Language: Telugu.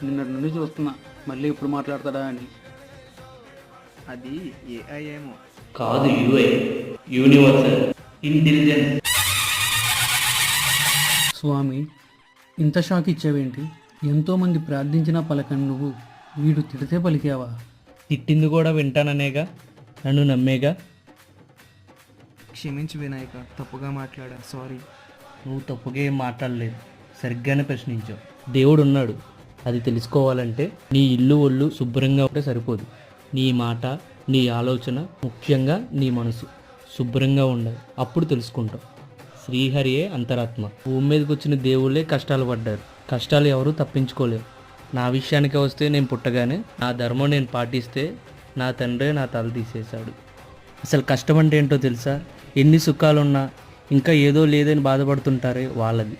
నిన్నటి నుండి చూస్తున్నా మళ్ళీ ఎప్పుడు మాట్లాడతాడా అని. అది ఏఐ ఏమో. కాదు, యూఐ, యూనివర్సల్ ఇంటెలిజెన్స్. స్వామి, ఇంత షాక్ ఇచ్చావేంటి? ఎంతోమంది ప్రార్థించినా పలకని నువ్వు వీడు తిడితే పలికావా? తిట్టింది కూడా వింటాననేగా, నన్ను నమ్మేగా. క్షమించు వినాయక, తప్పుగా మాట్లాడా, సారీ. నువ్వు తప్పుగా ఏం మాట్లాడలేదు, సరిగ్గానే ప్రశ్నించావు. దేవుడు ఉన్నాడు, అది తెలుసుకోవాలంటే నీ ఇల్లు ఒళ్ళు శుభ్రంగా ఉంటే సరిపోదు. నీ మాట, నీ ఆలోచన, ముఖ్యంగా నీ మనసు శుభ్రంగా ఉండాలి. అప్పుడు తెలుసుకుంటావు. శ్రీహరియే అంతరాత్మ. భూమి మీదకి వచ్చిన దేవుళ్ళే కష్టాలు పడ్డారు. కష్టాలు ఎవరూ తప్పించుకోలేరు. నా విషయానికి వస్తే, నేను పుట్టగానే నా ధర్మం నేను పాటిస్తే నా తండ్రే నా తల తీసేశాడు. అసలు కష్టం అంటే ఏంటో తెలుసా? ఎన్ని సుఖాలున్నా ఇంకా ఏదో లేదని బాధపడుతుంటారే వాళ్ళది.